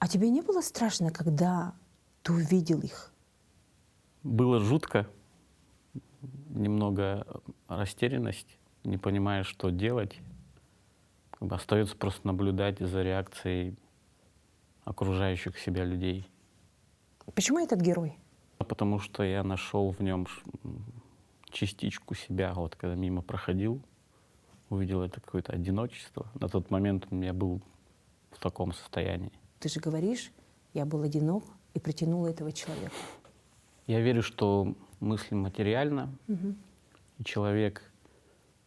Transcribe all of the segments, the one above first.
А тебе не было страшно, когда ты увидел их? Было жутко, немного растерянность, не понимая, что делать. Как бы остается просто наблюдать за реакцией окружающих себя людей. Почему этот герой? Потому что я нашел в нем частичку себя. Вот когда мимо проходил, увидел это какое-то одиночество. На тот момент я был в таком состоянии. Ты же говоришь, я был одинок и притянул этого человека. Я верю, что мысль материальна, и человек,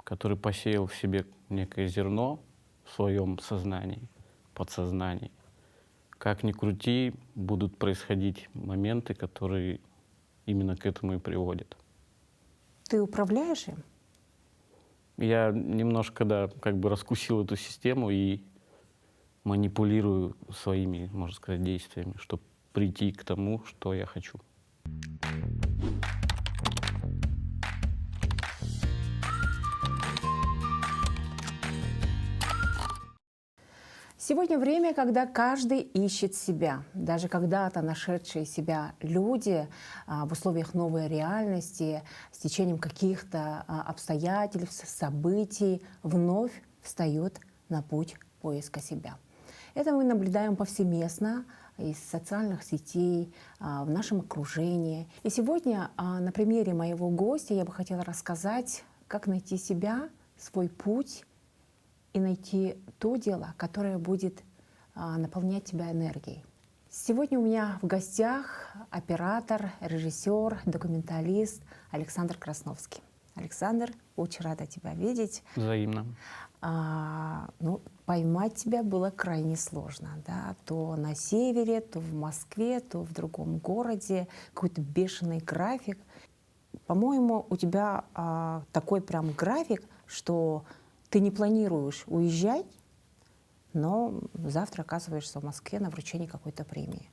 который посеял в себе некое зерно в своем сознании, подсознании, как ни крути, будут происходить моменты, которые именно к этому и приводят. Ты управляешь им? Я немножко, да, как бы раскусил эту систему и манипулирую своими, можно сказать, действиями, чтобы прийти к тому, что я хочу. Сегодня время, когда каждый ищет себя. Даже когда-то нашедшие себя люди в условиях новой реальности, с течением каких-то обстоятельств, событий, вновь встают на путь поиска себя. Это мы наблюдаем повсеместно из социальных сетей, в нашем окружении. И сегодня на примере моего гостя я бы хотела рассказать, как найти себя, свой путь, и найти то дело, которое будет наполнять тебя энергией. Сегодня у меня в гостях оператор, режиссер, документалист Александр Красновский. Александр, очень рада тебя видеть. Взаимно. Поймать тебя было крайне сложно. Да? То на севере, то в Москве, то в другом городе. Какой-то бешеный график. По-моему, у тебя такой прям график, что ты не планируешь уезжать, но завтра оказываешься в Москве на вручении какой-то премии.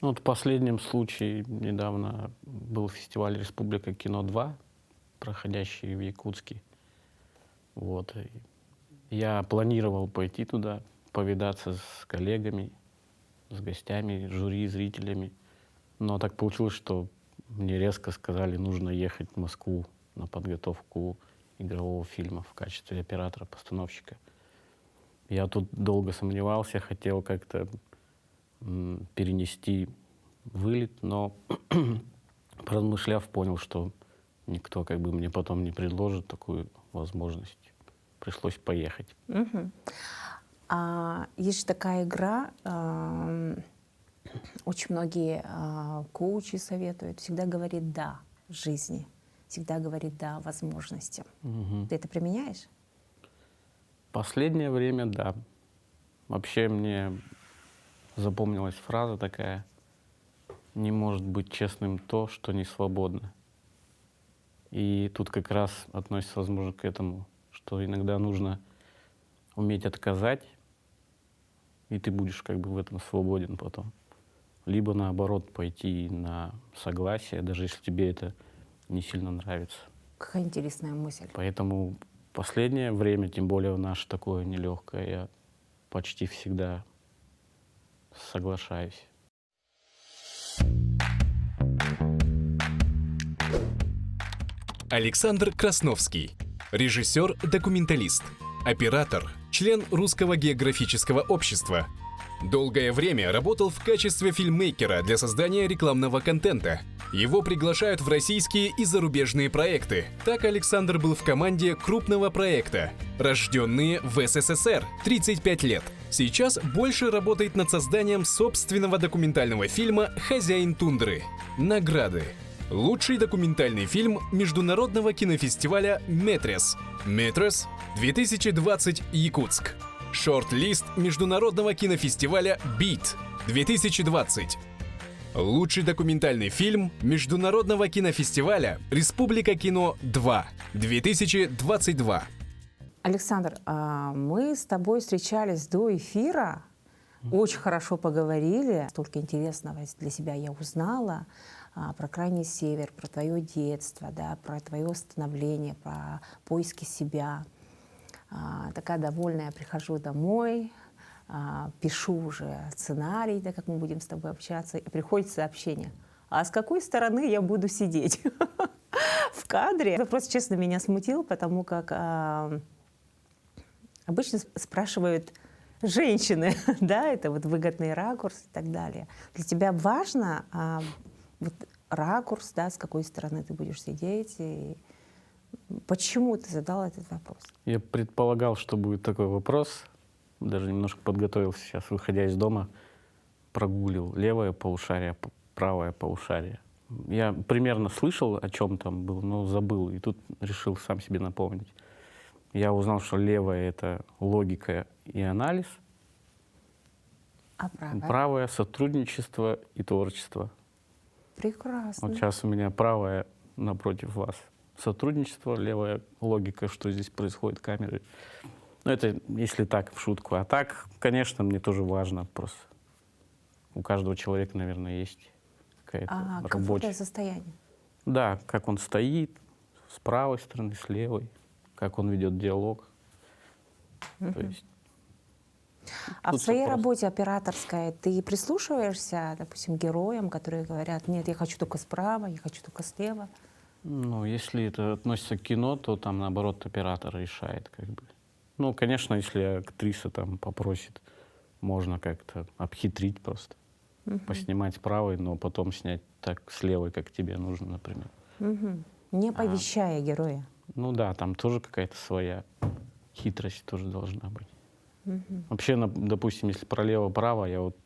Ну, вот в последнем случае недавно был фестиваль «Республика Кино-2», проходящий в Якутске. Вот. И я планировал пойти туда, повидаться с коллегами, с гостями, жюри, зрителями. Но так получилось, что мне резко сказали, нужно ехать в Москву на подготовку игрового фильма в качестве оператора-постановщика. Я тут долго сомневался, хотел как-то перенести вылет, но поразмышляв, понял, что никто как бы мне потом не предложит такую возможность. Пришлось поехать. Есть же такая игра, очень многие коучи советуют, всегда говорит «да» в жизни, всегда говорит «да» возможностям. Ты это применяешь? Последнее время, да. Вообще мне запомнилась фраза такая: «Не может быть честным то, что не свободно». И тут как раз относится, возможно, к этому, что иногда нужно уметь отказать, и ты будешь как бы в этом свободен потом. Либо наоборот пойти на согласие, даже если тебе это не сильно нравится. Какая интересная мысль. Поэтому последнее время, тем более наше такое нелегкое, я почти всегда соглашаюсь. Александр Красновский, режиссер-документалист, оператор, член Русского географического общества. Долгое время работал в качестве фильммейкера для создания рекламного контента. Его приглашают в российские и зарубежные проекты. Так Александр был в команде крупного проекта «Рожденные в СССР» 35 лет. Сейчас больше работает над созданием собственного документального фильма «Хозяин тундры». Награды. Лучший документальный фильм Международного кинофестиваля «Метрес». «Метрес» 2020 Якутск. Шорт-лист Международного кинофестиваля «Бит» 2020. Лучший документальный фильм Международного кинофестиваля «Республика Кино-2» 2022. Александр, мы с тобой встречались до эфира, очень хорошо поговорили, столько интересного для себя я узнала про Крайний Север, про твое детство, да, про твое становление, про поиски себя. Такая довольная, прихожу домой, пишу уже сценарий, да, как мы будем с тобой общаться, и приходит сообщение: а с какой стороны я буду сидеть в кадре? Вопрос, честно, меня смутил, потому как обычно спрашивают женщины, да, это вот выгодный ракурс и так далее. Для тебя важно вот ракурс, да, с какой стороны ты будешь сидеть, и почему ты задал этот вопрос? Я предполагал, что будет такой вопрос. Даже немножко подготовился сейчас, выходя из дома, прогуглил левое полушарие, правое полушарие. Я примерно слышал, о чем там был, но забыл, и тут решил сам себе напомнить. Я узнал, что левое — это логика и анализ, А правое? правое — сотрудничество и творчество. Прекрасно. Вот сейчас у меня правое напротив вас. Сотрудничество, левая логика, что здесь происходит, камеры. Ну, это если так, в шутку. А так, конечно, мне тоже важно просто. У каждого человека, наверное, есть какая-то Комфортное рабочая. состояние. Да, как он стоит, с правой стороны, с левой, как он ведет диалог. То есть, А в тут своей всё просто. работе операторской ты прислушиваешься, допустим, к героям, которые говорят: нет, я хочу только справа, я хочу только слева? Ну, если это относится к кино, то там, наоборот, оператор решает, как бы. Ну, конечно, если актриса там попросит, можно как-то обхитрить просто. Поснимать с правой, но потом снять так с левой, как тебе нужно, например. Не оповещая героя. Ну да, там тоже какая-то своя хитрость тоже должна быть. Вообще, допустим, если про лево-право, я вот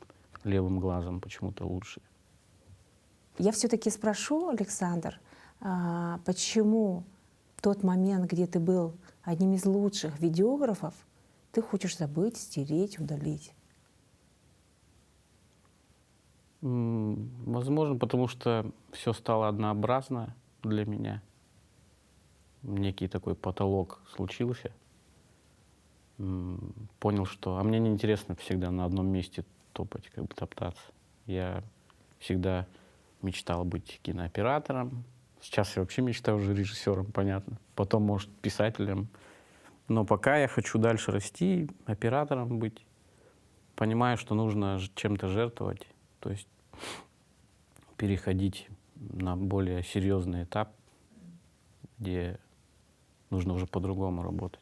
левым глазом почему-то лучше. Я все-таки спрошу, Александр, почему в тот момент, где ты был одним из лучших видеографов, ты хочешь забыть, стереть, удалить? Возможно, потому что все стало однообразно для меня. Некий такой потолок случился. Понял, что... А мне неинтересно всегда на одном месте топать, как бы топтаться. Я всегда мечтал быть кинооператором. Сейчас я вообще мечтаю уже режиссером, понятно. Потом, может, писателем. Но пока я хочу дальше расти, оператором быть. Понимаю, что нужно чем-то жертвовать. То есть переходить на более серьезный этап, где нужно уже по-другому работать.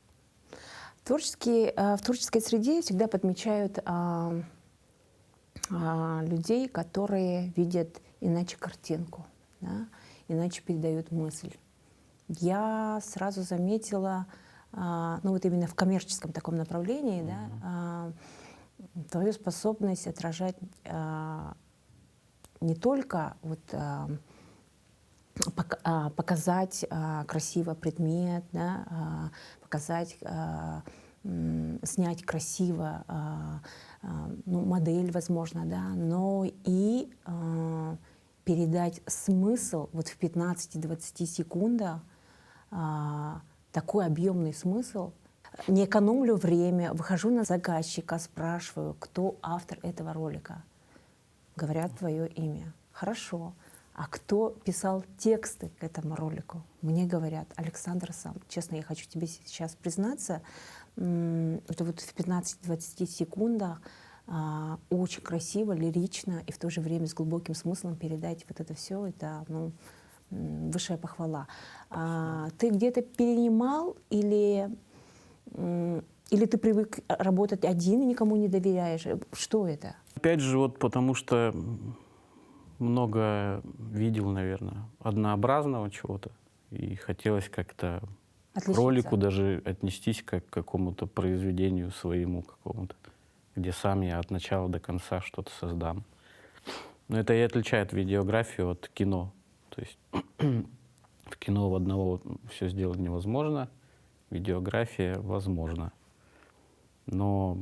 В творческой среде всегда подмечают людей, которые видят иначе картинку, да, иначе передают мысль. Я сразу заметила, ну вот именно в коммерческом таком направлении, да, твою способность отражать не только вот, показать красиво предмет, да, показать, снять красиво ну, модель, возможно, да, но и передать смысл вот в 15-20 секундах, такой объемный смысл. Не экономлю время, выхожу на заказчика, спрашиваю, кто автор этого ролика. Говорят твое имя. Хорошо. А кто писал тексты к этому ролику? Мне говорят: Александр сам. Честно, я хочу тебе сейчас признаться, это вот в 15-20 секундах очень красиво, лирично и в то же время с глубоким смыслом передать вот это все. Это, ну, высшая похвала. Ты где-то перенимал или ты привык работать один и никому не доверяешь? Что это? Опять же, вот потому что много видел, наверное, однообразного чего-то. И хотелось как-то к Отличиться. ролику даже отнестись как к какому-то произведению своему какому-то, где сам я от начала до конца что-то создам. Но это и отличает видеографию от кино. То есть в кино в одного все сделать невозможно, видеография возможно. Но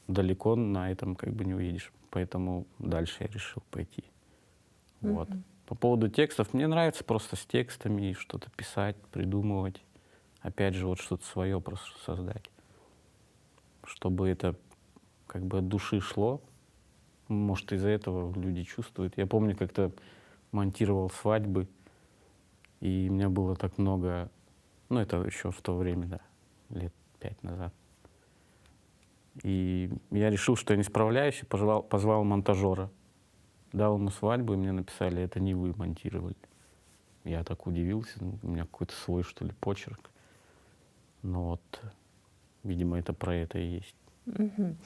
далеко на этом как бы не уедешь. Поэтому дальше я решил пойти. Вот. По поводу текстов, мне нравится просто с текстами что-то писать, придумывать. Опять же, вот что-то свое просто создать. Чтобы это как бы от души шло. Может, из-за этого люди чувствуют. Я помню, как-то монтировал свадьбы, и у меня было так много... Ну, это еще в то время, да, лет 5 назад. И я решил, что я не справляюсь, и позвал монтажера. Дал ему свадьбу, и мне написали, это не вы монтировали. Я так удивился, у меня какой-то свой, что ли, почерк. Но вот, видимо, это про это и есть. Мгм.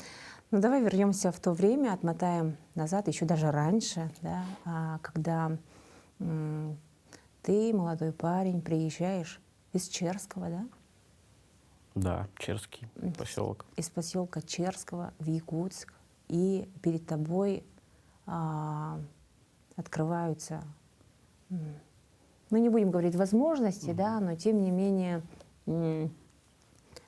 Ну, давай вернемся в то время, отмотаем назад, еще даже раньше, да, когда ты, молодой парень, приезжаешь из Черского, да? Да, Черский поселок. Из поселка Черского в Якутск, и перед тобой открываются, ну, не будем говорить возможности, да, но тем не менее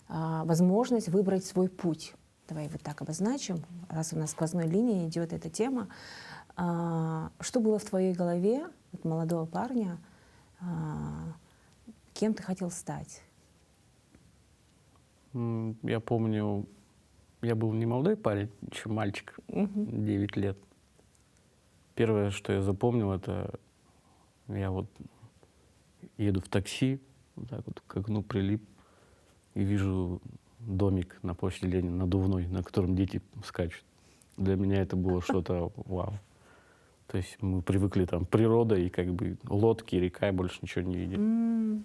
возможность выбрать свой путь. Давай вот так обозначим, раз у нас сквозной линией идет эта тема. Что было в твоей голове, от молодого парня, кем ты хотел стать? Я помню, я был не молодой парень, еще мальчик, 9 лет. Первое, что я запомнил, это я вот еду в такси, вот так вот к окну прилип, и вижу домик на площади Ленина, надувной, на котором дети скачут. Для меня это было что-то вау. То есть мы привыкли, там, природа и как бы лодки, река, и больше ничего не видели.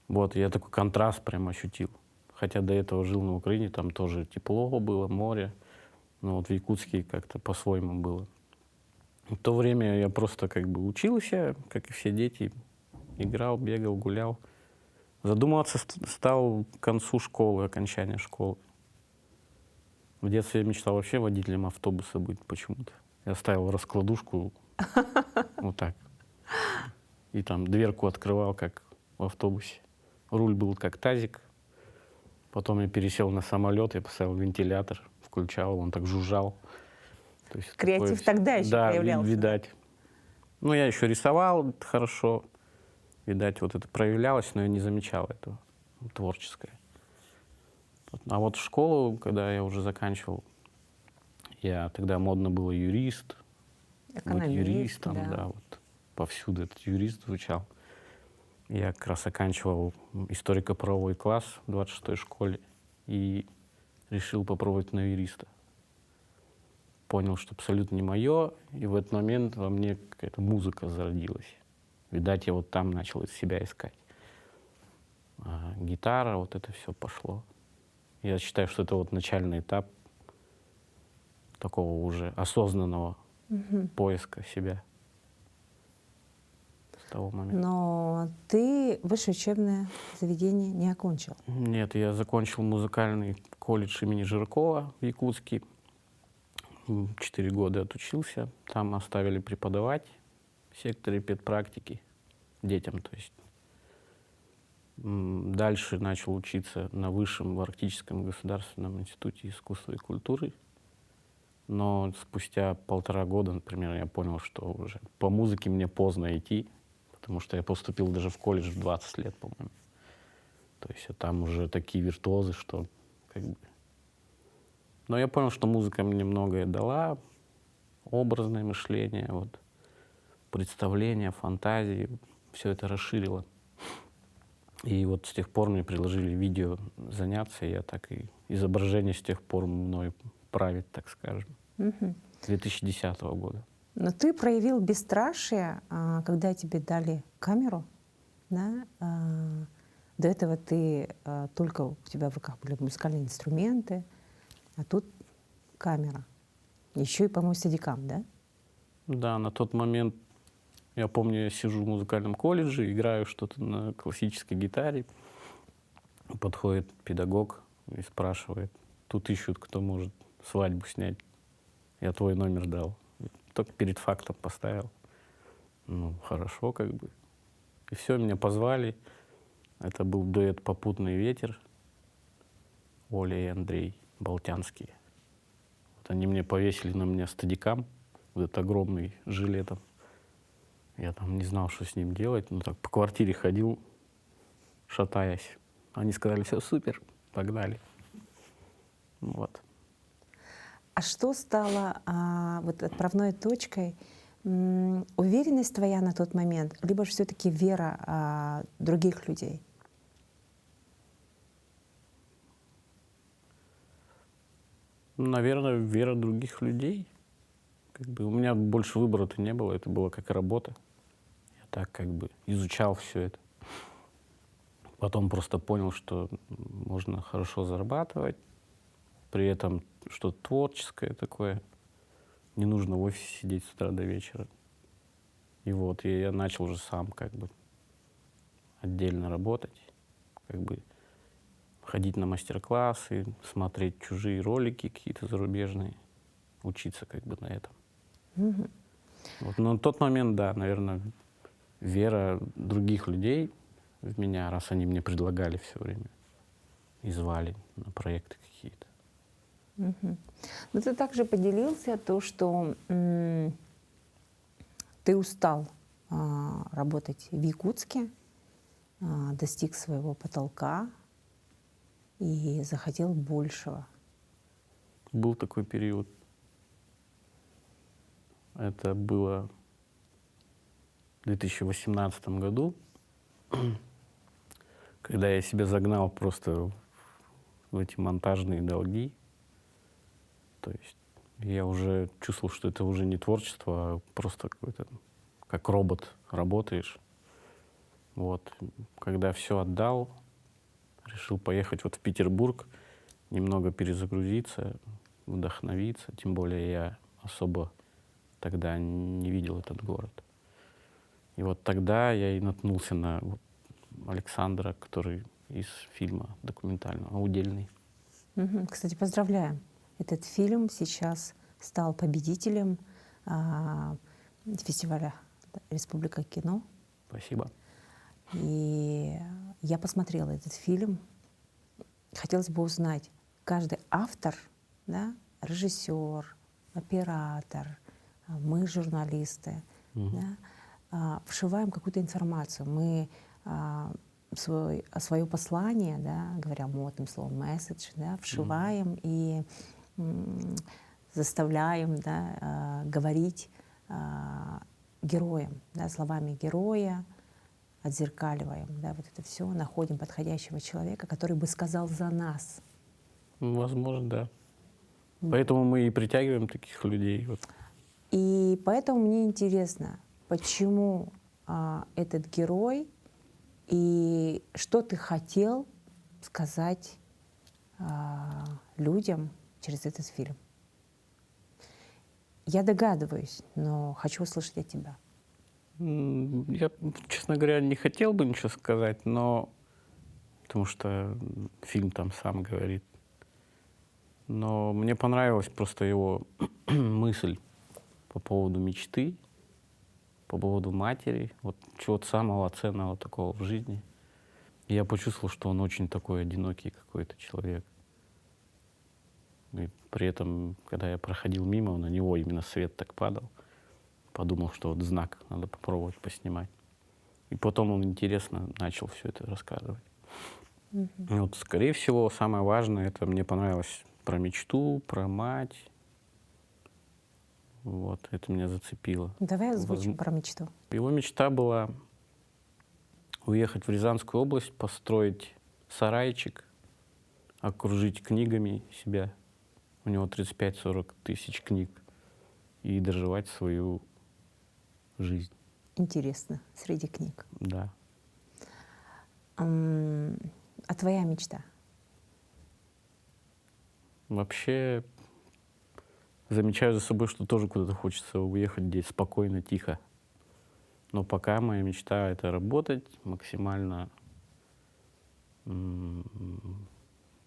Вот, я такой контраст прям ощутил. Хотя до этого жил на Украине, там тоже тепло было, море. Но вот в Якутске как-то по-своему было. В то время я просто как бы учился, как и все дети. Играл, бегал, гулял. Задумываться стал к концу школы, окончания школы. В детстве я мечтал вообще водителем автобуса быть почему-то. Я ставил раскладушку вот так. И там дверку открывал, как в автобусе. Руль был как тазик. Потом я пересел на самолет, я поставил вентилятор, включал, он так жужжал. То есть Креатив такое тогда еще да, проявлялся. видать. Ну, я еще рисовал хорошо. Видать, вот это проявлялось, но я не замечал этого, творческое. А вот в школу, когда я уже заканчивал, я тогда модно было юрист. Экономист, быть юристом, да. да, вот повсюду этот юрист звучал. Я как раз оканчивал историко-правовой класс в 26-й школе и решил попробовать на юриста. Понял, что абсолютно не мое, и в этот момент во мне какая-то музыка зародилась. Видать, я вот там начал себя искать. Гитара, вот это все пошло. Я считаю, что это вот начальный этап такого уже осознанного поиска себя с того момента. Но ты высшее учебное заведение не окончил. Нет, я закончил музыкальный колледж имени Жиркова в Якутске. 4 года отучился. Там оставили преподавать в секторе педпрактики детям, то есть. Дальше начал учиться на высшем в Арктическом государственном институте искусства и культуры. Но спустя 1,5 года, например, я понял, что уже по музыке мне поздно идти, потому что я поступил даже в колледж в 20 лет, по-моему. То есть там уже такие виртуозы, что как бы... Но я понял, что музыка мне многое дала, образное мышление, вот, представление, фантазии, все это расширило. И вот с тех пор мне предложили видео заняться, и я так и изображение с тех пор мной правит, так скажем. 2010 года. Но ты проявил бесстрашие, когда тебе дали камеру, да? До этого ты только у тебя в руках были музыкальные инструменты, а тут камера. Еще и, по-моему, стадикам, да? Да, на тот момент, я помню, я сижу в музыкальном колледже, играю что-то на классической гитаре. Подходит педагог и спрашивает, тут ищут, кто может свадьбу снять. Я твой номер дал. Только перед фактом поставил. Ну, хорошо, как бы. И все, меня позвали. Это был дуэт «Попутный ветер». Оля и Андрей Болтянские. Вот они мне повесили на меня стадикам, вот этот огромный жилетом. Я там не знал, что с ним делать. Ну так по квартире ходил, шатаясь. Они сказали, все супер, погнали. Вот. А что стало вот отправной точкой? Уверенность твоя на тот момент, либо же все-таки вера других людей? Наверное, вера других людей. Как бы у меня больше выбора-то не было, это было как работа. Я так как бы изучал все это. Потом просто понял, что можно хорошо зарабатывать, при этом что-то творческое такое. Не нужно в офисе сидеть с утра до вечера. И вот я начал уже сам как бы отдельно работать, как бы ходить на мастер-классы, смотреть чужие ролики какие-то зарубежные, учиться как бы на этом. Вот. Но на тот момент, да, наверное, вера других людей в меня, раз они мне предлагали все время и звали на проекты какие-то. Но ты также поделился то, что ты устал работать в Якутске, достиг своего потолка и захотел большего. Был такой период. Это было в 2018 году, когда я себя загнал просто в эти монтажные долги. То есть я уже чувствовал, что это уже не творчество, а просто какой-то, как робот работаешь. Вот. Когда все отдал, решил поехать вот в Петербург, немного перезагрузиться, вдохновиться. Тем более я особо тогда не видел этот город. И вот тогда я и наткнулся на вот Александра, который из фильма документального «Удельный». Кстати, поздравляем. Этот фильм сейчас стал победителем фестиваля «Республика кино». Спасибо. И я посмотрела этот фильм. Хотелось бы узнать, каждый автор, да, режиссер, оператор, мы, журналисты, да, вшиваем какую-то информацию. Мы свое послание, да, говоря модным словом, месседж, да, вшиваем и заставляем, да, говорить героям, да, словами героя, отзеркаливаем, да, вот это все, находим подходящего человека, который бы сказал за нас. Возможно, да. Поэтому мы и притягиваем таких людей. Вот. И поэтому мне интересно, почему этот герой и что ты хотел сказать людям через этот фильм. Я догадываюсь, но хочу услышать от тебя. Я, честно говоря, не хотел бы ничего сказать, но потому что фильм там сам говорит. Но мне понравилась просто его мысль по поводу мечты, по поводу матери, вот чего-то самого ценного такого в жизни. И я почувствовал, что он очень такой одинокий какой-то человек. И при этом, когда я проходил мимо, на него именно свет так падал. Подумал, что вот знак, надо попробовать поснимать. И потом он интересно начал все это рассказывать. И вот, скорее всего, самое важное, это мне понравилось про мечту, про мать. Вот, это меня зацепило. Давай озвучим про мечту. Его мечта была уехать в Рязанскую область, построить сарайчик, окружить книгами себя. У него 35-40 тысяч книг. И доживать свою жизнь. Интересно, среди книг. Да. А твоя мечта? Вообще замечаю за собой, что тоже куда-то хочется уехать, где спокойно, тихо. Но пока моя мечта — это работать максимально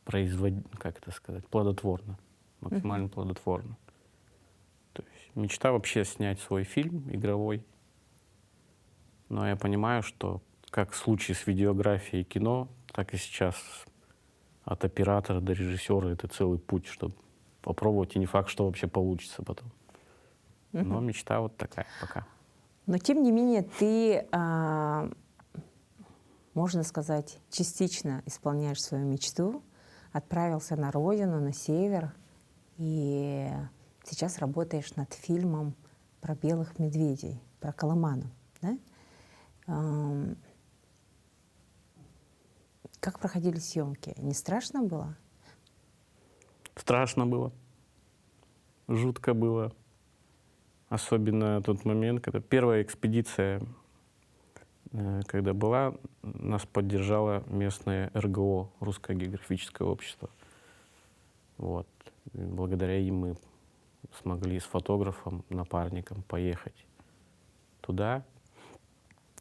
производить, как это сказать, плодотворно. Максимально плодотворно. То есть мечта вообще снять свой фильм игровой. Но я понимаю, что как в случае с видеографией и кино, так и сейчас от оператора до режиссера это целый путь, чтобы попробовать, и не факт, что вообще получится потом. Но мечта вот такая пока. Но тем не менее ты, можно сказать, частично исполняешь свою мечту, отправился на родину, на север, и сейчас работаешь над фильмом про белых медведей, про Колыману. Да? Как проходили съемки? Не страшно было? Страшно было. жутко было. Особенно тот момент, когда первая экспедиция, когда была, нас поддержало местное РГО, Русское географическое общество. Вот. И благодаря им мы смогли с фотографом, напарником поехать туда.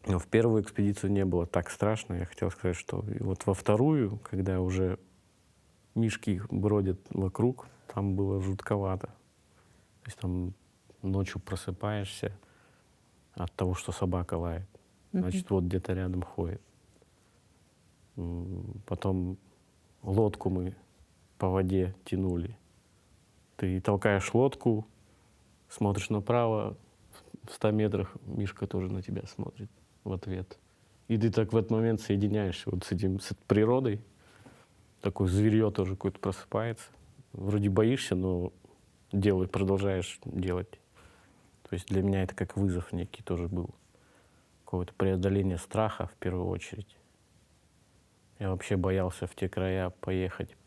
Но в первую экспедицию не было так страшно. Я хотел сказать, что и вот во вторую, когда уже мишки бродят вокруг, там было жутковато. То есть там ночью просыпаешься от того, что собака лает. Значит, вот где-то рядом ходит. Потом лодку мы по воде тянули. Ты толкаешь лодку, смотришь направо, в 100 метрах мишка тоже на тебя смотрит в ответ. И ты так в этот момент соединяешься вот с этим, с этой природой. Такое зверье тоже какое-то просыпается. Вроде боишься, но продолжаешь делать. То есть для меня это как вызов некий тоже был. Какое-то преодоление страха в первую очередь. Я вообще боялся в те края поехать,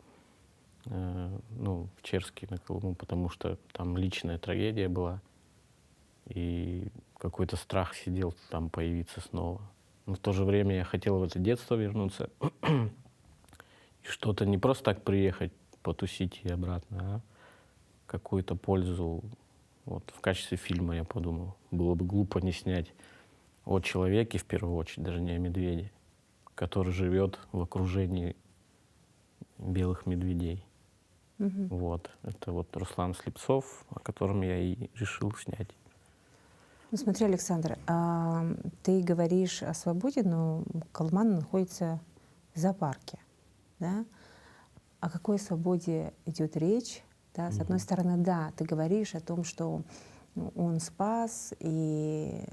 в Черский, на Колыму, потому что там личная трагедия была. И какой-то страх сидел там появиться снова. Но в то же время я хотел в это детство вернуться. И что-то не просто так приехать, потусить и обратно, а какую-то пользу. Вот в качестве фильма я подумал. Было бы глупо не снять о человеке в первую очередь, даже не о медведе, который живет в окружении белых медведей. Вот. Это вот Руслан Слепцов, о котором я и решил снять. Ну, смотри, Александр, ты говоришь о свободе, но Колыман находится в зоопарке. Да? О какой свободе идет речь? Да? С одной стороны, да, ты говоришь о том, что он спас, и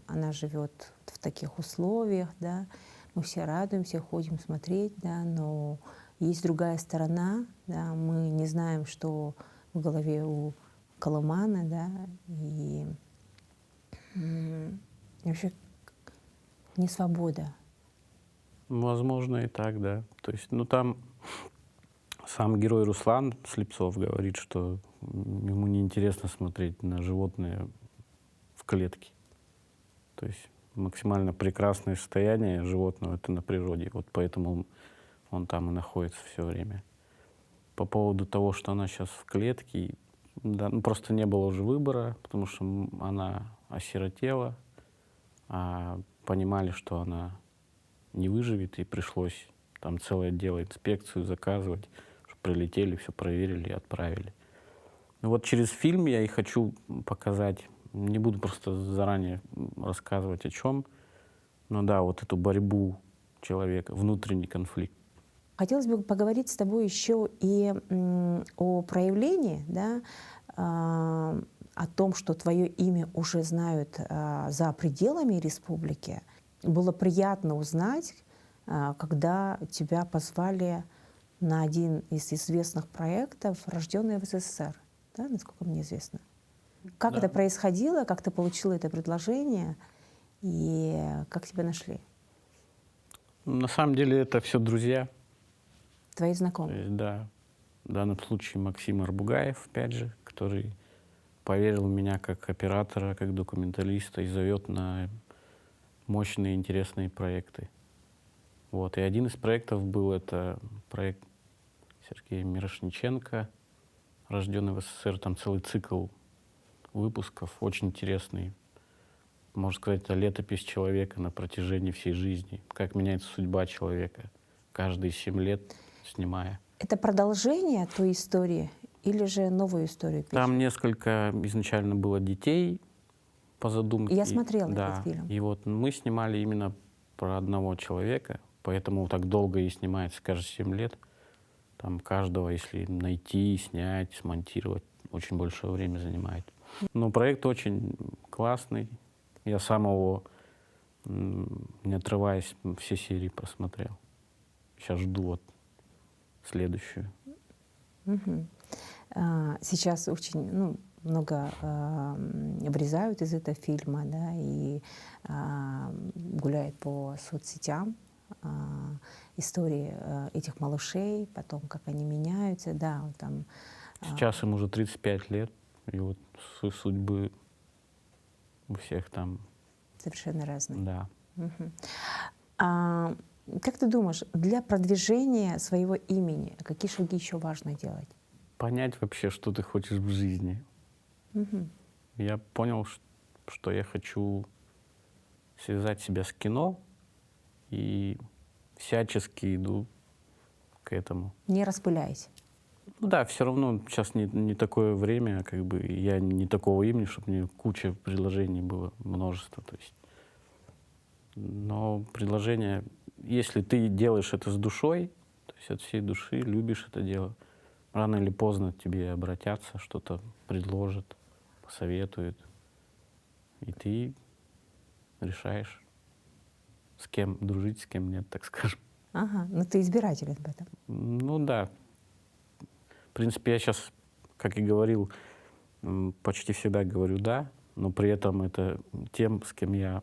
она живет в таких условиях, да? Мы все радуемся, ходим смотреть, да? Но есть другая сторона, да? Мы не знаем, что в голове у Колымана, да? И вообще не свобода. Возможно, и так, да. То есть, там сам герой Руслан Слепцов говорит, что ему неинтересно смотреть на животное в клетке. То есть максимально прекрасное состояние животного — это на природе. Вот поэтому он там и находится все время. По поводу того, что она сейчас в клетке, да, просто не было уже выбора, потому что она осиротела, а понимали, что она не выживет, и пришлось там целое дело инспекцию заказывать, чтобы прилетели, все проверили и отправили. Вот через фильм я и хочу показать, не буду просто заранее рассказывать о чем, но да, вот эту борьбу человека, внутренний конфликт. Хотелось бы поговорить с тобой еще и о проявлении, да, о том, что твое имя уже знают за пределами республики. Было приятно узнать, когда тебя позвали на один из известных проектов, рожденный в СССР, да, насколько мне известно. Как это происходило, как ты получила это предложение и как тебя нашли? На самом деле это все друзья. Твои знакомые? Да. В данном случае Максим Арбугаев, опять же, который поверил в меня как оператора, как документалиста и зовет на мощные, интересные проекты. Вот. И один из проектов был это проект Сергея Мирошниченко, рожденный в СССР. Там целый цикл выпусков, очень интересный. Можно сказать, это летопись человека на протяжении всей жизни. Как меняется судьба человека каждые 7 лет, снимая. Это продолжение той истории или же новую историю пишешь? Там несколько изначально было детей по задумке. Я смотрела да. этот фильм. И вот мы снимали именно про одного человека, поэтому так долго и снимается, каждые 7 лет. Там каждого, если найти, снять, смонтировать, очень большое время занимает. Но проект очень классный. Я сам его, не отрываясь, все серии просмотрел. Сейчас жду вот следующую. Сейчас очень много обрезают из этого фильма, да, и гуляют по соцсетям истории этих малышей, потом как они меняются, да, там. Сейчас им уже 35 лет. И вот судьбы у всех там, Совершенно разные. да. Мгм. А, как ты думаешь, для продвижения своего имени какие шаги еще важно делать? Понять вообще, что ты хочешь в жизни. Мгм. Я понял, что я хочу связать себя с кино, и всячески иду к этому. Не распыляйся. Ну да, все равно сейчас не такое время, как бы я не такого имени, чтобы мне куча предложений было, множество. То есть. Но предложение, если ты делаешь это с душой, то есть от всей души, любишь это дело, рано или поздно к тебе обратятся, что-то предложат, посоветуют, и ты решаешь, с кем дружить, с кем нет, так скажем. Ага, ну ты избирателен в этом. Ну да. В принципе, я сейчас, как и говорил, почти всегда говорю «да», но при этом это тем, с кем я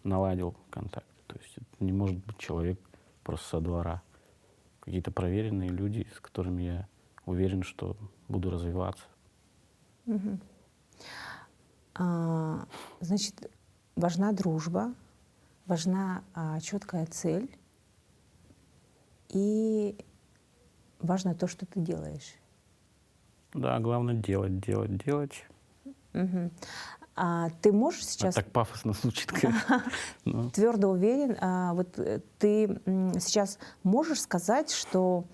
наладил контакт. То есть это не может быть человек просто со двора. Какие-то проверенные люди, с которыми я уверен, что буду развиваться. Мгм. Значит, важна дружба, важна четкая цель и важно то, что ты делаешь. Да, главное делать, делать, делать. Мгм. Ты можешь А сейчас так пафосно звучит, конечно. Но твердо уверен, ты сейчас можешь сказать, что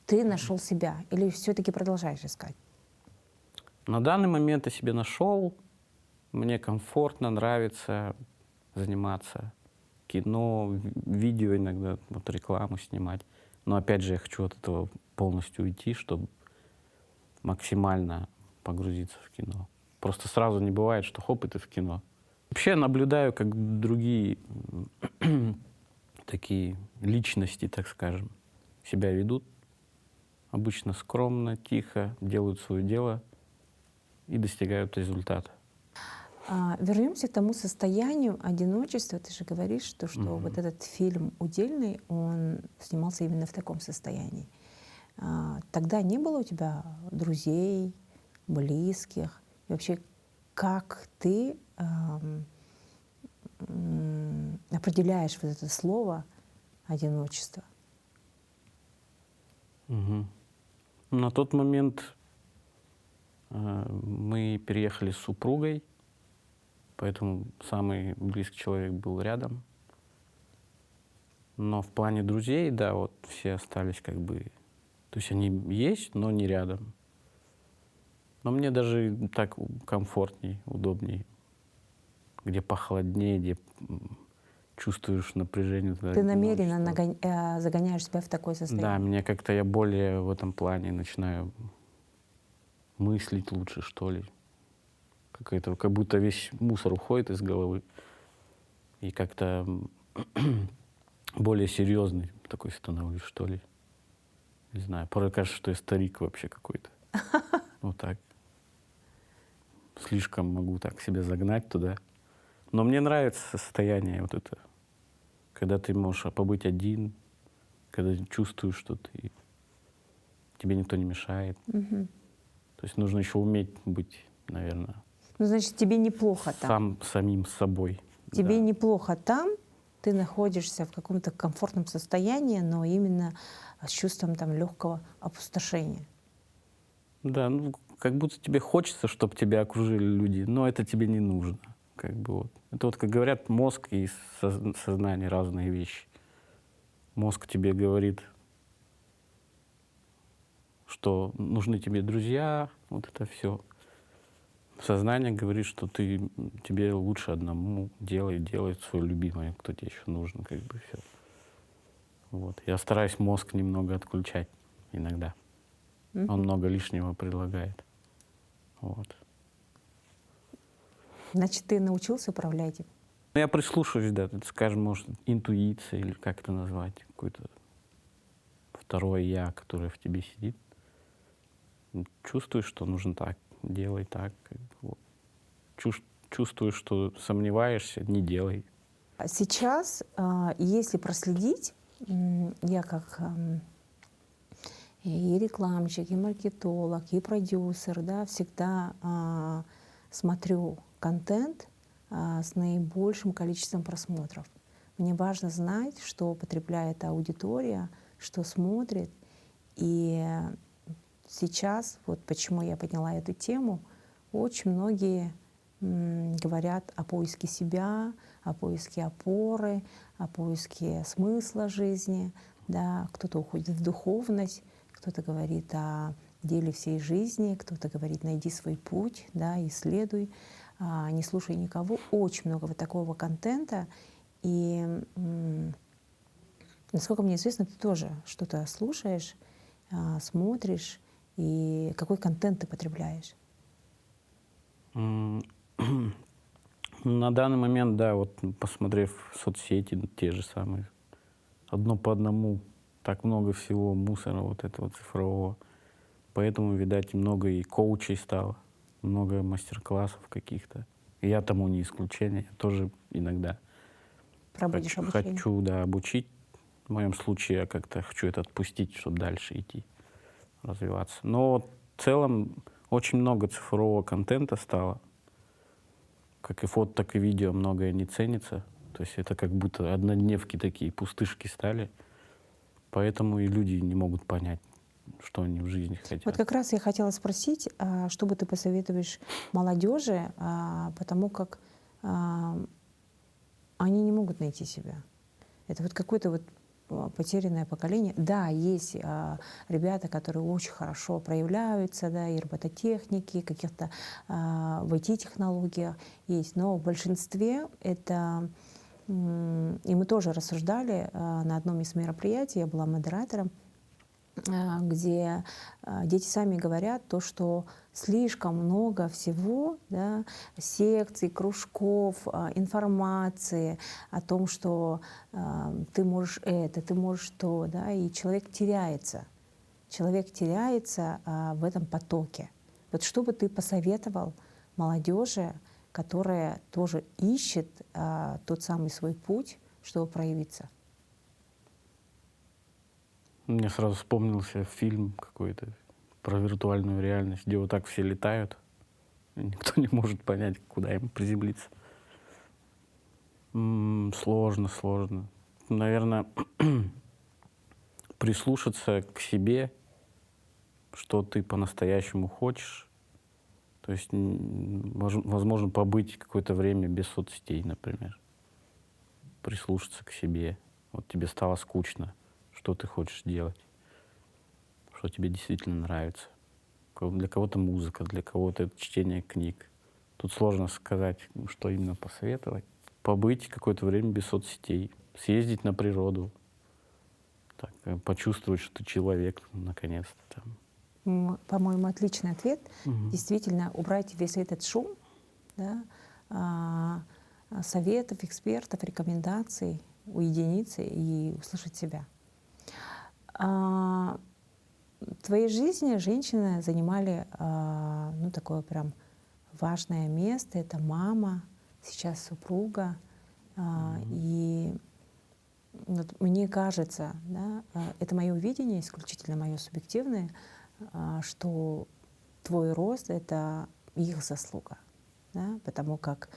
ты нашел себя или все-таки продолжаешь искать? на данный момент я себе нашел. Мне комфортно, нравится заниматься кино, видео иногда, вот рекламу снимать. Но опять же, я хочу от этого полностью уйти, чтобы максимально погрузиться в кино. Просто сразу не бывает, что хоп, и ты в кино. Вообще я наблюдаю, как другие такие личности, так скажем, себя ведут. Обычно скромно, тихо, делают свое дело и достигают результата. Вернемся к тому состоянию одиночества. Ты же говоришь, что Мгм. вот этот фильм «Удельный», он снимался именно в таком состоянии. Тогда не было у тебя друзей, близких? И вообще, как ты определяешь вот это слово «одиночество»? Мгм. На тот момент мы переехали с супругой, поэтому самый близкий человек был рядом. Но в плане друзей, да, вот все остались как бы... То есть они есть, но не рядом. Но мне даже так комфортней, удобней. Где похолоднее, где чувствуешь напряжение. Ты намеренно одиночество. загоняешь себя в такое Да, состояние? мне как-то я более в этом плане начинаю мыслить лучше, что ли. Как будто весь мусор уходит из головы. И как-то более серьезный такой становлюсь, что ли. Не знаю, порой кажется, что я старик вообще какой-то. Вот так. Слишком могу так себя загнать туда. Но мне нравится состояние вот это, когда ты можешь побыть один, когда ты чувствуешь, что тебе никто не мешает. Мгм. То есть нужно еще уметь быть, наверное, Ну, значит, тебе неплохо там. самим собой. Тебе Да. неплохо там, ты находишься в каком-то комфортном состоянии, но именно с чувством там легкого опустошения. Да, ну, как будто тебе хочется, чтобы тебя окружили люди, но это тебе не нужно. Как бы вот. Это вот, как говорят, мозг и сознание разные вещи. Мозг тебе говорит, что нужны тебе друзья, вот это все. Сознание говорит, что тебе лучше одному делай свое любимое, кто тебе еще нужен, как бы все. Вот. Я стараюсь мозг немного отключать иногда. Он много лишнего предлагает. Вот. Значит, ты научился управлять им. Ну, я прислушиваюсь, да, это, скажем, может, интуиция или как это назвать, какое-то второе я, которое в тебе сидит. Чувствуешь, что нужно так, делай так. Как бы, вот. Чувствуешь, что сомневаешься, не делай. Сейчас, если проследить, я как и рекламщик, и маркетолог, и продюсер, да, всегда смотрю контент с наибольшим количеством просмотров. Мне важно знать, что потребляет аудитория, что смотрит. И сейчас, вот почему я подняла эту тему, очень многие говорят о поиске себя, о поиске опоры, о поиске смысла жизни. Да. Кто-то уходит в духовность, кто-то говорит о деле всей жизни, кто-то говорит «найди свой путь», да, исследуй, не слушай никого. Очень много вот такого контента. И насколько мне известно, ты тоже что-то слушаешь, смотришь, и какой контент ты потребляешь? На данный момент, да, вот посмотрев соцсети, те же самые, одно по одному, так много всего мусора вот этого цифрового. Поэтому, видать, много и коучей стало, много мастер-классов каких-то. И я тому не исключение, я тоже иногда Проводишь обучение? хочу, да, обучить. В моем случае я как-то хочу это отпустить, чтобы дальше идти, развиваться. Но вот в целом очень много цифрового контента стало. Как и фото, так и видео многое не ценится. То есть это как будто однодневки такие, пустышки стали. Поэтому и люди не могут понять, что они в жизни хотят. Вот как раз я хотела спросить, что бы ты посоветуешь молодежи, потому как они не могут найти себя. Это вот какое-то вот потерянное поколение. Да, есть ребята, которые очень хорошо проявляются, да, и робототехники, каких-то в IT-технологиях есть, но в большинстве это, и мы тоже рассуждали на одном из мероприятий, я была модератором, где дети сами говорят то, что слишком много всего, да, секций, кружков, информации о том, что ты можешь это, ты можешь то, да, и человек теряется. Человек теряется в этом потоке. Вот что бы ты посоветовал молодежи, которая тоже ищет тот самый свой путь, чтобы проявиться? Мне сразу вспомнился фильм какой-то про виртуальную реальность, где вот так все летают, и никто не может понять, куда им приземлиться. Сложно. Наверное, прислушаться к себе, что ты по-настоящему хочешь. То есть, возможно, побыть какое-то время без соцсетей, например. Прислушаться к себе. Вот тебе стало скучно. Что ты хочешь делать, что тебе действительно нравится. Для кого-то музыка, для кого-то это чтение книг. Тут сложно сказать, что именно посоветовать. Побыть какое-то время без соцсетей, съездить на природу, так, почувствовать, что ты человек, наконец-то. По-моему, отличный ответ. Действительно, убрать весь этот шум, да, советов, экспертов, рекомендаций, уединиться и услышать себя. В твоей жизни женщины занимали такое прям важное место. Это мама, сейчас супруга. И вот мне кажется, да, это мое видение, исключительно мое субъективное, что твой рост — это их заслуга. Да, потому как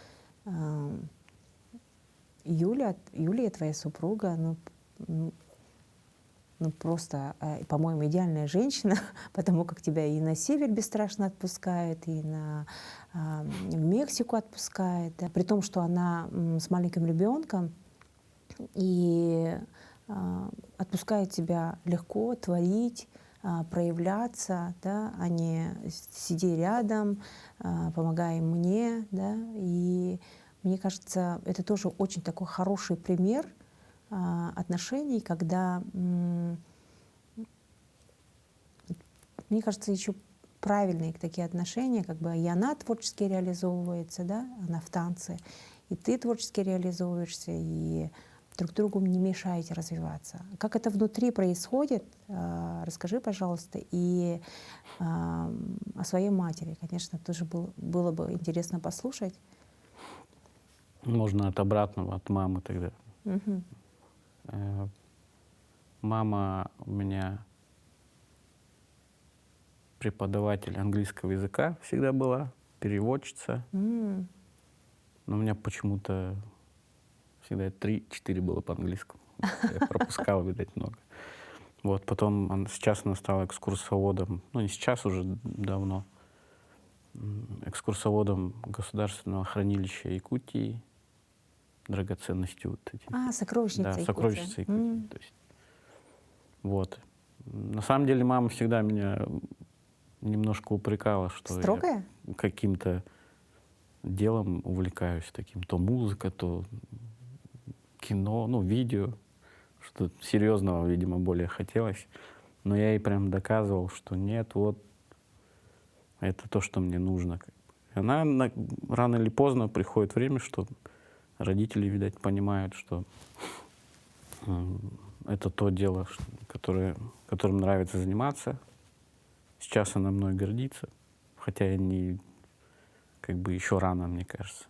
Юлия, твоя супруга, просто, по-моему, идеальная женщина, потому как тебя и на север бесстрашно отпускает, и в Мексику отпускает. Да, при том, что она с маленьким ребенком, и отпускает тебя легко творить, проявляться, да, а не сиди рядом, помогай мне. Да, и мне кажется, это тоже очень такой хороший пример отношений, когда, мне кажется, еще правильные такие отношения, как бы и она творчески реализовывается, да, она в танце, и ты творчески реализовываешься, и друг другу не мешаете развиваться. Как это внутри происходит, расскажи, пожалуйста, и о своей матери, конечно, тоже было бы интересно послушать. Можно от обратного, от мамы тогда. Мама у меня преподаватель английского языка всегда была, переводчица. М. Но у меня почему-то всегда 3-4 было по-английскому. Я пропускал, видать, много. Вот, потом сейчас она стала экскурсоводом, ну не сейчас, уже давно, экскурсоводом Государственного хранилища Якутии, драгоценности вот эти. Сокровищница Да, Якутии. сокровищница Якутии. М. То есть, вот. На самом деле мама всегда меня немножко упрекала, что Строгая? я каким-то делом увлекаюсь таким. То музыка, то кино, ну, видео. Что серьезного, видимо, более хотелось. Но я ей прям доказывал, что нет, вот это то, что мне нужно. Она рано или поздно приходит время, что родители, видать, понимают, что это то дело, которым нравится заниматься. Сейчас она мной гордится, хотя я не, как бы еще рано, мне кажется.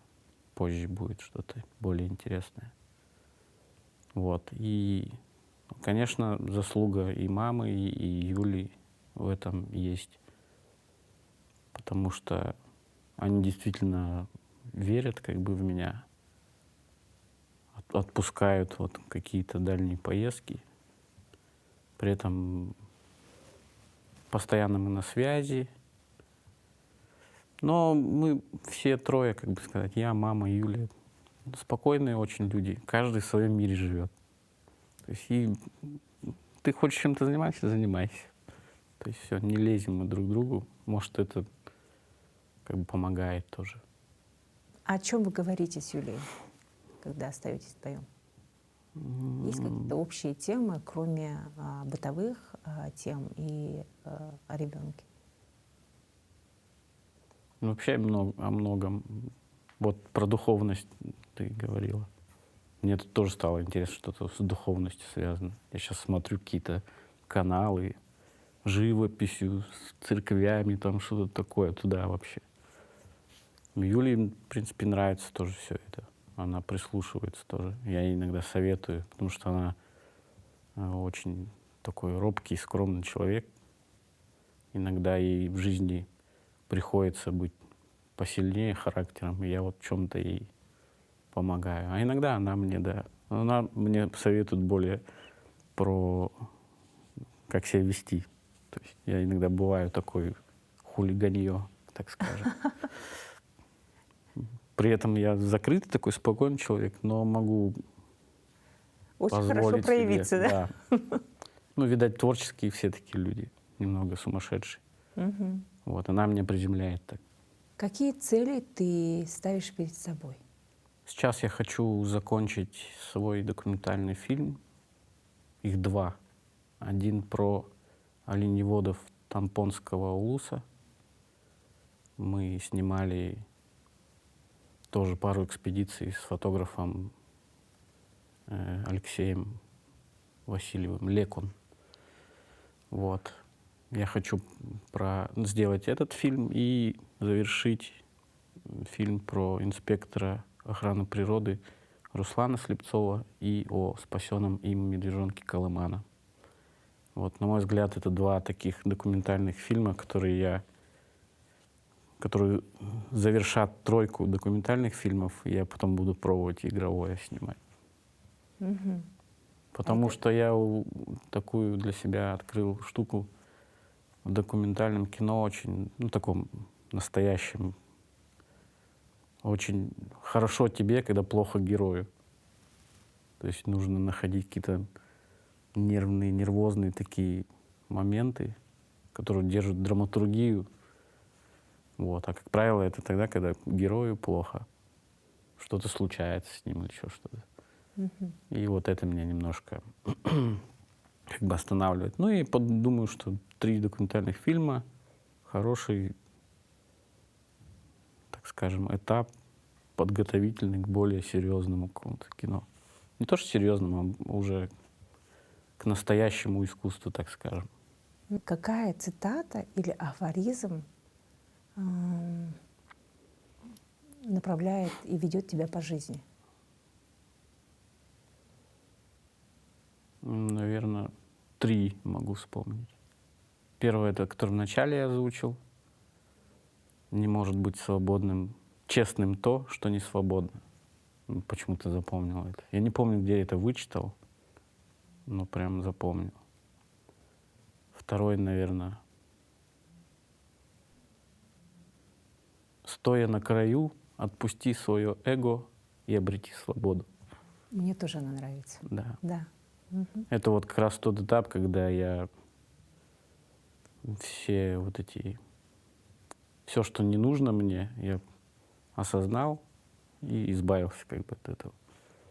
Позже будет что-то более интересное. Вот. И, конечно, заслуга и мамы, и Юли в этом есть. Потому что они действительно верят как бы в меня, отпускают вот какие-то дальние поездки. При этом постоянно мы на связи. Но мы все трое, как бы сказать, я, мама, Юля, спокойные очень люди. Каждый в своем мире живет. То есть и ты хочешь чем-то заниматься, занимайся. То есть все, не лезем мы друг к другу. Может, это как бы помогает тоже. О чем вы говорите с Юлией, когда остаетесь вдвоем? Есть какие-то общие темы, кроме бытовых тем и о ребенке? Ну, вообще о многом. Вот про духовность ты говорила. Мне тут тоже стало интересно, что-то с духовностью связано. Я сейчас смотрю какие-то каналы, живописью, с церквями, там что-то такое туда вообще. Юле, в принципе, нравится тоже все это. Она прислушивается тоже. Я ей иногда советую, потому что она очень такой робкий, скромный человек. Иногда ей в жизни приходится быть посильнее характером, и я вот в чем-то ей помогаю. А иногда она мне, да, она мне советует более про как себя вести. То есть я иногда бываю такой хулиганье, так скажем. При этом я закрытый такой, спокойный человек, но могу Очень хорошо позволить проявиться, себе, да? Ну, видать, творческие все такие люди, немного сумасшедшие. Мгм. Вот, она меня приземляет так. Какие цели ты ставишь перед собой? Сейчас я хочу закончить свой документальный фильм. Их два. Один про оленеводов Тампонского улуса. Мы снимали тоже пару экспедиций с фотографом Алексеем Васильевым, Лекон. Вот. Я хочу сделать этот фильм и завершить фильм про инспектора охраны природы Руслана Слепцова и о спасенном им медвежонке Колымана. Вот, на мой взгляд, это два таких документальных фильма, которые завершат тройку документальных фильмов, и я потом буду пробовать игровое снимать. Мгм. Потому что я такую для себя открыл штуку в документальном кино, очень, ну, таком настоящем. Очень хорошо тебе, когда плохо герою. То есть нужно находить какие-то нервные, нервозные такие моменты, которые держат драматургию. Вот. А, как правило, это тогда, когда герою плохо. Что-то случается с ним или еще что-то. Мгм. И вот это меня немножко как бы останавливает. Ну и думаю, что 3 документальных фильма — хороший, так скажем, этап подготовительный к более серьезному какому-то кино. Не то, что серьезному, а уже к настоящему искусству, так скажем. Какая цитата или афоризм ам, направляет и ведет тебя по жизни? Наверное, 3 могу вспомнить. Первое, это, который в начале я озвучил. Не может быть свободным, честным то, что не свободно. Почему-то запомнил это. Я не помню, где я это вычитал, но прям запомнил. Второй, наверное, стоя на краю, отпусти свое эго и обрети свободу. Мне тоже она нравится. Да. Да. Мгм. Это вот как раз тот этап, когда я все вот эти, все, что не нужно мне, я осознал и избавился как бы от этого.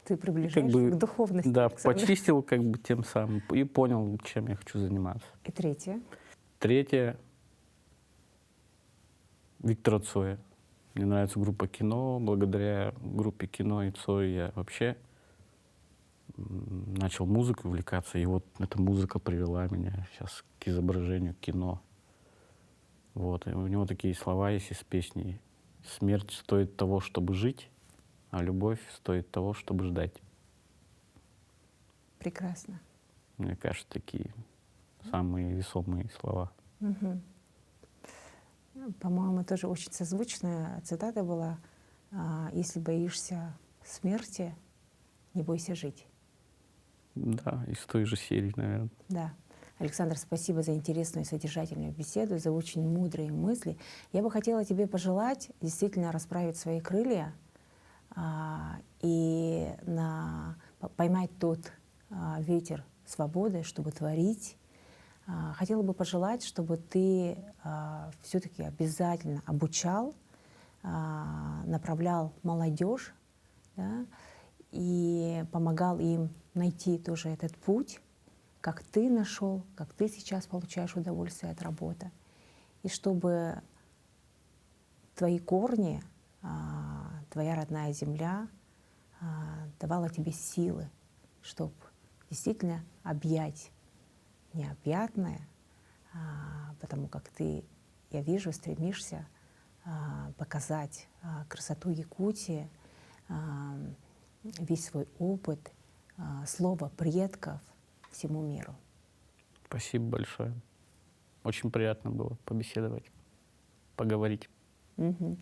Ты приближаешься к духовности. Да, Александр. почистил как бы тем самым и понял, чем я хочу заниматься. И третье. Третье — Виктора Цоя. Мне нравится группа «Кино». Благодаря группе «Кино» и Цою я вообще начал музыкой увлекаться. И вот эта музыка привела меня сейчас к изображению кино. Вот. И у него такие слова есть из песни: «Смерть стоит того, чтобы жить, а любовь стоит того, чтобы ждать». Прекрасно. Мне кажется, такие самые весомые слова. Мгм. По-моему, тоже очень созвучная цитата была: «Если боишься смерти, не бойся жить». Да, из той же серии, наверное. Да. Александр, спасибо за интересную и содержательную беседу, за очень мудрые мысли. Я бы хотела тебе пожелать действительно расправить свои крылья и поймать тот ветер свободы, чтобы творить. Хотела бы пожелать, чтобы ты все-таки обязательно обучал, направлял молодежь, да, и помогал им найти тоже этот путь, как ты нашел, как ты сейчас получаешь удовольствие от работы. И чтобы твои корни, твоя родная земля давала тебе силы, чтобы действительно объять необъятное, потому как ты, я вижу, стремишься показать красоту Якутии, весь свой опыт, слово предков всему миру. Спасибо большое. Очень приятно было побеседовать, поговорить. Мгм.